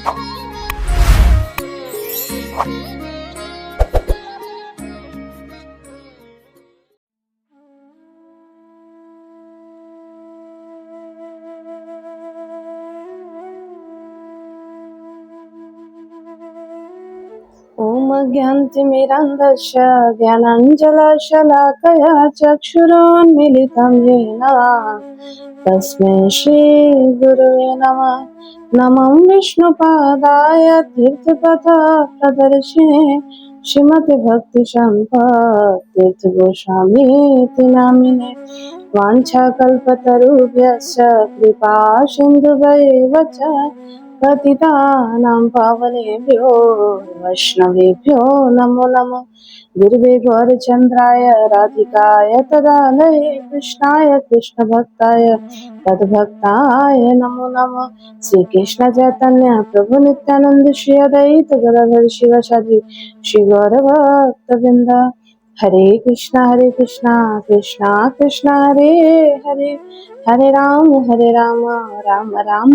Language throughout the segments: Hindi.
ॐ अज्ञानतिमिरान्धस्य ज्ञानाञ्जनशलाकया चक्षुरोन्मीलितं येन तस्मै श्रीगुरुवे नमः। नमो विष्णुपादाय तीर्थपथप्रदर्शिने श्रीमते भक्तिसम्पत् नामिने वाञ्छाकल्पतरुभ्यश्च कृपा सिन्धुभैव च पतितानां पावनेभ्यो वैष्णवेभ्यो नमो नमः। गुरुवे गौरचन्द्राय राधिकाय तदालये कृष्णाय कृष्णभक्ताय तद्भक्ताय नमो नमः। श्री कृष्ण चैतन्य प्रभु नित्यानंद श्री अद्वैत गदाधर शिवासादि श्री गौरभक्तवृंद। हरे कृष्णा कृष्णा कृष्णा हरे हरे, हरे राम राम राम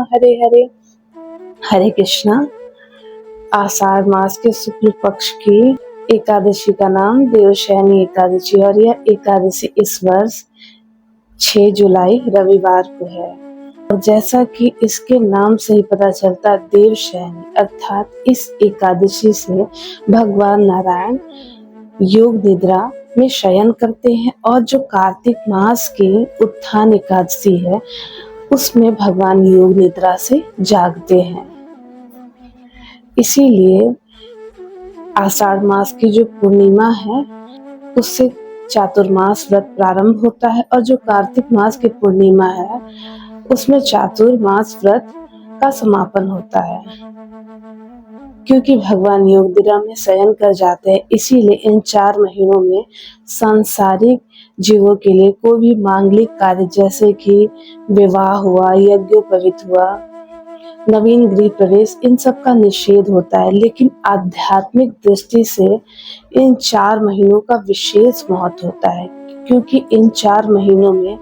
हरे हरे। हरे कृष्णा। आषाढ़ मास के शुक्ल पक्ष की एकादशी का नाम देवशयनी एकादशी और यह एकादशी इस वर्ष 6 जुलाई रविवार को है। और जैसा कि इसके नाम से ही पता चलता, देवशयनी अर्थात इस एकादशी से भगवान नारायण योग निद्रा में शयन करते हैं और जो कार्तिक मास की उत्थान एकादशी है उसमें भगवान योग निद्रा से जागते हैं। इसीलिए आषाढ़ मास की जो पूर्णिमा है उससे चातुर्मास व्रत प्रारंभ होता है और जो कार्तिक मास की पूर्णिमा है उसमें चातुर्मास व्रत का समापन होता है। क्योंकि भगवान योग निद्रा में शयन कर जाते हैं, इसीलिए इन 4 महीनों में सांसारिक जीवों के लिए कोई भी मांगलिक कार्य जैसे कि विवाह हुआ, यज्ञोपवीत हुआ, नवीन गृह प्रवेश, इन सब का निषेध होता है। लेकिन आध्यात्मिक दृष्टि से इन 4 महीनों का विशेष महत्व होता है, क्योंकि इन 4 महीनों में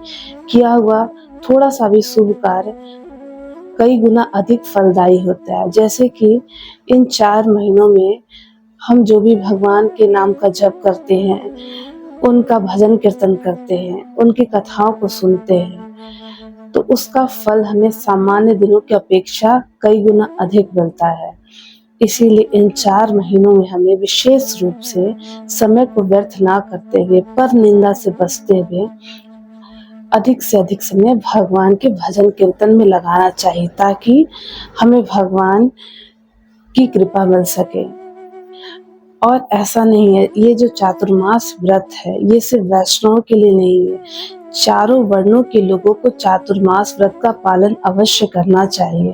किया हुआ थोड़ा सा भी शुभ कार्य कई गुना अधिक फलदायी होता है। जैसे कि इन 4 महीनों में हम जो भी भगवान के नाम का जप करते हैं, उनका भजन कीर्तन करते हैं, उनकी कथाओं को सुनते हैं, तो उसका फल हमें सामान्य दिनों की अपेक्षा कई गुना अधिक मिलता है। इसीलिए इन 4 महीनों में हमें विशेष रूप से समय को व्यर्थ ना करते हुए, पर निंदा से बचते हुए अधिक से अधिक समय भगवान के भजन कीर्तन में लगाना चाहिए, ताकि हमें भगवान की कृपा मिल सके। और ऐसा नहीं है, ये जो चातुर्मास व्रत है ये सिर्फ वैष्णवों के लिए नहीं है, चारों वर्णों के लोगों को चातुर्मास व्रत का पालन अवश्य करना चाहिए।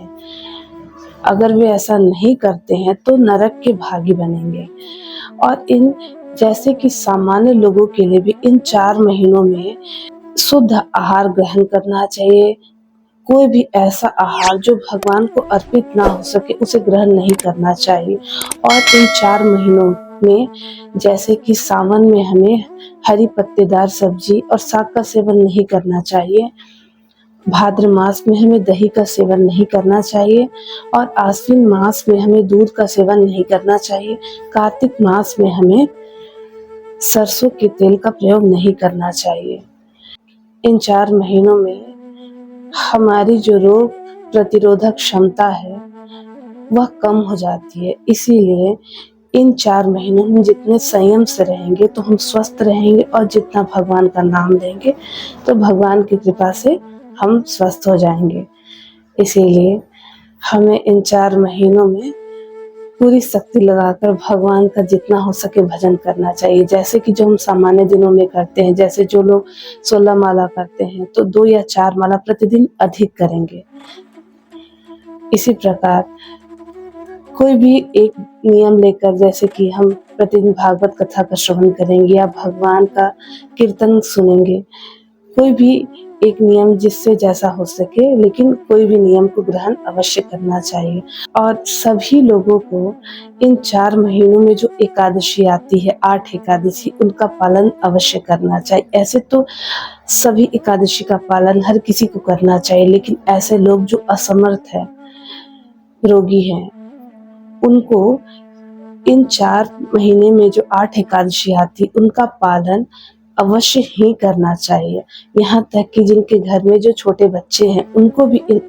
अगर वे ऐसा नहीं करते हैं तो नरक के भागी बनेंगे। और इन जैसे कि सामान्य लोगों के लिए भी इन 4 महीनों में शुद्ध आहार ग्रहण करना चाहिए। कोई भी ऐसा आहार जो भगवान को अर्पित ना हो सके उसे ग्रहण नहीं करना चाहिए। और इन 4 महीनों में जैसे कि सावन में हमें हरी पत्तेदार सब्जी और साग का सेवन नहीं करना चाहिए, भाद्र मास में हमें दही का सेवन नहीं करना चाहिए, और आश्विन मास में हमें दूध का सेवन नहीं करना चाहिए, कार्तिक मास में हमें सरसों के तेल का प्रयोग नहीं करना चाहिए। इन 4 महीनों में हमारी जो रोग प्रतिरोधक क्षमता है वह कम हो जाती है। इसीलिए इन 4 महीनों में जितने संयम से रहेंगे तो हम स्वस्थ रहेंगे, और जितना भगवान का नाम लेंगे तो भगवान की कृपा से हम स्वस्थ हो जाएंगे। इसीलिए हमें इन 4 महीनों में पूरी शक्ति लगाकर भगवान का जितना हो सके भजन करना चाहिए। जैसे कि जो हम सामान्य दिनों में करते हैं, जैसे जो लोग 16 माला करते हैं तो 2 या 4 माला प्रतिदिन अधिक करेंगे। इसी प्रकार कोई भी एक नियम लेकर, जैसे कि हम प्रतिदिन भागवत कथा का श्रवण करेंगे या भगवान का कीर्तन सुनेंगे, कोई भी एक नियम जिससे जैसा हो सके, लेकिन कोई भी नियम को ग्रहण अवश्य करना चाहिए। और सभी लोगों को इन 4 महीनों में जो एकादशी आती है, 8 एकादशी, उनका पालन अवश्य करना चाहिए। ऐसे तो सभी एकादशी का पालन हर किसी को करना चाहिए, लेकिन ऐसे लोग जो असमर्थ है रोगी हैं उनको इन 4 महीने में जो 8 एकादशी आती उनका पालन अवश्य ही करना चाहिए। यहाँ तक कि जिनके घर में जो छोटे बच्चे हैं उनको भी इन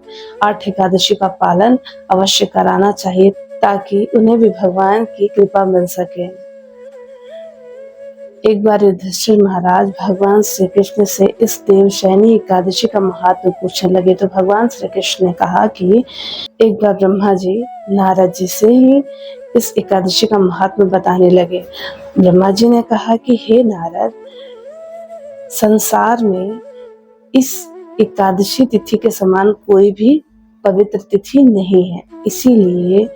8 एकादशी का पालन अवश्य कराना चाहिए ताकि उन्हें भी भगवान की कृपा मिल सके। एक बार युधिष्ठिर महाराज भगवान श्री कृष्ण से इस देवशयनी एकादशी का महात्म पूछने लगे तो भगवान श्री कृष्ण ने कहा कि एक बार ब्रह्मा जी नारद जी से ही इस एकादशी का महात्म बताने लगे। ब्रह्मा जी ने कहा कि हे नारद, संसार में इस एकादशी तिथि के समान कोई भी पवित्र तिथि नहीं है, इसीलिए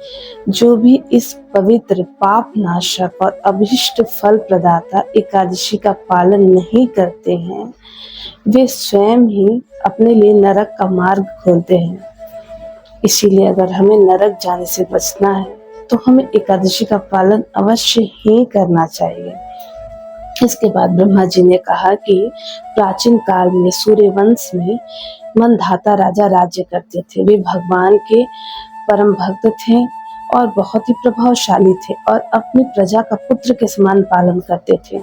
जो भी इस पवित्र पाप नाशक और अभिष्ट फल प्रदाता एकादशी का पालन नहीं करते हैं वे स्वयं ही अपने लिए नरक का मार्ग खोलते हैं। इसीलिए अगर हमें नरक जाने से बचना है तो हमें एकादशी का पालन अवश्य ही करना चाहिए। इसके बाद ब्रह्मा जी ने कहा कि प्राचीन काल में सूर्यवंश में मंधाता राजा राज्य करते थे। वे भगवान के परम भक्त थे और बहुत ही प्रभावशाली थे और अपनी प्रजा का पुत्र के समान पालन करते थे।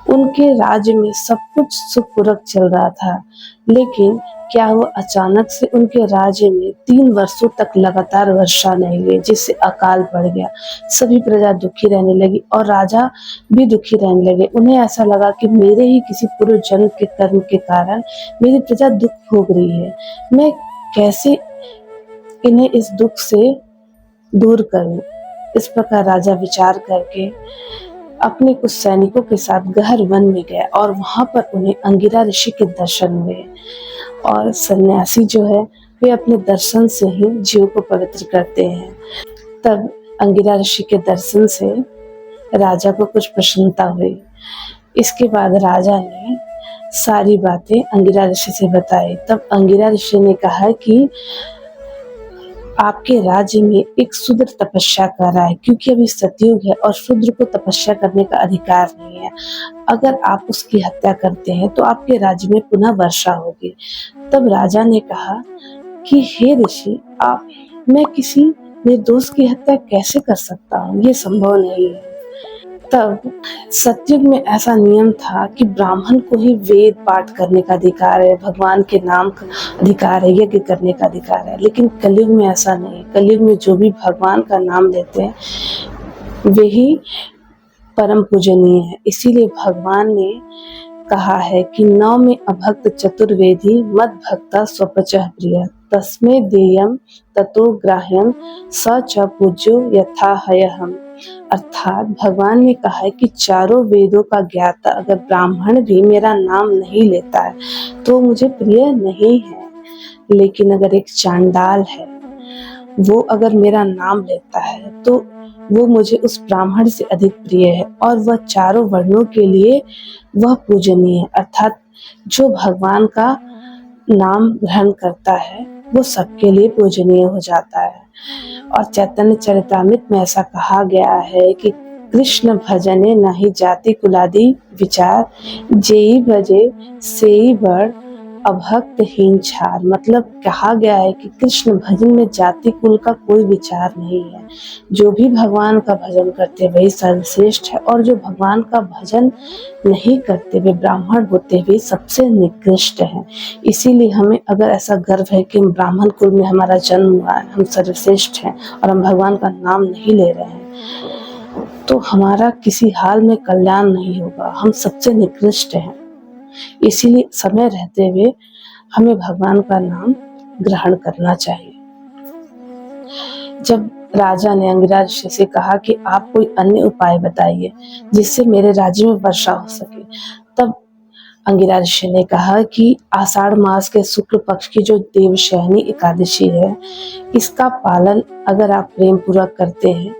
उनके राज्य में सब कुछ सुखपूर्वक चल रहा था, लेकिन क्या हुआ, अचानक से उनके राज्य में 3 वर्षों तक लगातार वर्षा नहीं हुई, जिससे अकाल पड़ गया। सभी प्रजा दुखी रहने लगी और राजा भी दुखी रहने लगे। उन्हें ऐसा लगा कि मेरे ही किसी पूर्व जन्म के कर्म के कारण मेरी प्रजा दुख भोग रही है, मैं कैसे इन्हें इस दुख से दूर करूं। इस प्रकार राजा विचार करके अपने कुछ सैनिकों के साथ गहन वन में गया और वहां पर उन्हें अंगिरा ऋषि के दर्शन हुए। और सन्यासी जो है वे अपने दर्शन से ही जीव को पवित्र करते हैं। तब अंगिरा ऋषि के दर्शन से राजा को कुछ प्रसन्नता हुई। इसके बाद राजा ने सारी बातें अंगिरा ऋषि से बताई। तब अंगिरा ऋषि ने कहा कि आपके राज्य में एक शूद्र तपस्या कर रहा है, क्योंकि अभी सतयुग है और शूद्र को तपस्या करने का अधिकार नहीं है। अगर आप उसकी हत्या करते हैं तो आपके राज्य में पुनः वर्षा होगी। तब राजा ने कहा कि हे ऋषि, मैं किसी निर्दोष की हत्या कैसे कर सकता हूँ, ये संभव नहीं है। तब सतयुग में ऐसा नियम था कि ब्राह्मण को ही वेद पाठ करने का अधिकार है, भगवान के नाम का अधिकार है, यज्ञ करने का अधिकार है। लेकिन कलयुग में ऐसा नहीं है। कलयुग में जो भी भगवान का नाम लेते हैं वे ही परम पूजनीय है। इसीलिए भगवान ने कहा है कि नौ में अभक्त चतुर्वेदी मद भक्ता स्वपचः प्रिय तस्मे देयम ततो ग्राह्यम स च पूज्यो यथा हयहम। अर्थात भगवान ने कहा है कि चारों वेदों का ज्ञाता अगर ब्राह्मण भी मेरा नाम नहीं लेता है तो मुझे प्रिय नहीं है, लेकिन अगर एक चांडाल है वो अगर मेरा नाम लेता है तो वो मुझे उस ब्राह्मण से अधिक प्रिय है और वह चारों वर्णों के लिए वह पूजनीय है। अर्थात जो भगवान का नाम ग्रहण करता है वो सबके लिए पूजनीय हो जाता है। और चैतन्य चरितामृत में ऐसा कहा गया है कि कृष्ण भजने नहीं जाति कुलादि विचार, जेई भजे सेई बड़ अभक्तहीन छार। मतलब कहा गया है कि कृष्ण भजन में जाति कुल का कोई विचार नहीं है। जो भी भगवान का भजन करते वही सर्वश्रेष्ठ है और जो भगवान का भजन नहीं करते वे ब्राह्मण होते हुए सबसे निकृष्ट हैं। इसीलिए हमें अगर ऐसा गर्व है कि हम ब्राह्मण कुल में हमारा जन्म हुआ है, हम सर्वश्रेष्ठ हैं और हम भगवान का नाम नहीं ले रहे हैं, तो हमारा किसी हाल में कल्याण नहीं होगा, हम सबसे निकृष्ट हैं। इसीलिए समय रहते हुए हमें भगवान का नाम ग्रहण करना चाहिए। जब राजा ने अंगिरा ऋषि से कहा कि आप कोई अन्य उपाय बताइए जिससे मेरे राज्य में वर्षा हो सके, तब अंगिरा ऋषि ने कहा कि आषाढ़ मास के शुक्ल पक्ष की जो देवशयनी एकादशी है, इसका पालन अगर आप प्रेम पूर्वक करते हैं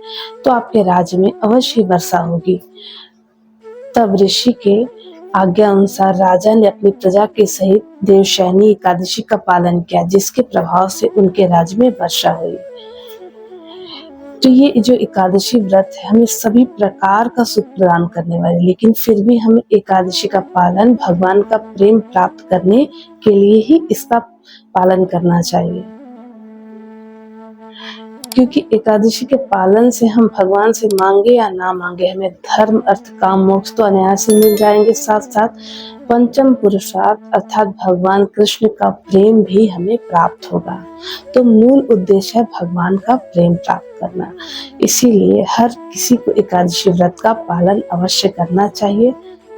तो आपके राज्य में अवश्य वर्षा होगी। तब ऋषि के आज्ञा अनुसार राजा ने अपनी प्रजा के सहित देवशयनी एकादशी का पालन किया, जिसके प्रभाव से उनके राज्य में वर्षा हुई। तो ये जो एकादशी व्रत है हमें सभी प्रकार का सुख प्रदान करने वाली, लेकिन फिर भी हमें एकादशी का पालन भगवान का प्रेम प्राप्त करने के लिए ही इसका पालन करना चाहिए। क्योंकि एकादशी के पालन से हम भगवान से मांगे या ना मांगे हमें धर्म अर्थ काम मोक्ष तो अनायास ही मिल जाएंगे। साथ साथ पंचम पुरुषार्थ अर्थात भगवान कृष्ण का प्रेम भी हमें प्राप्त होगा। तो मूल उद्देश्य है भगवान का प्रेम प्राप्त करना। इसीलिए हर किसी को एकादशी व्रत का पालन अवश्य करना चाहिए।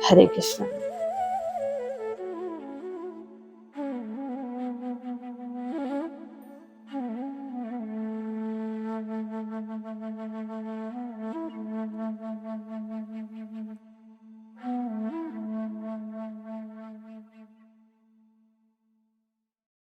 हरे कृष्ण।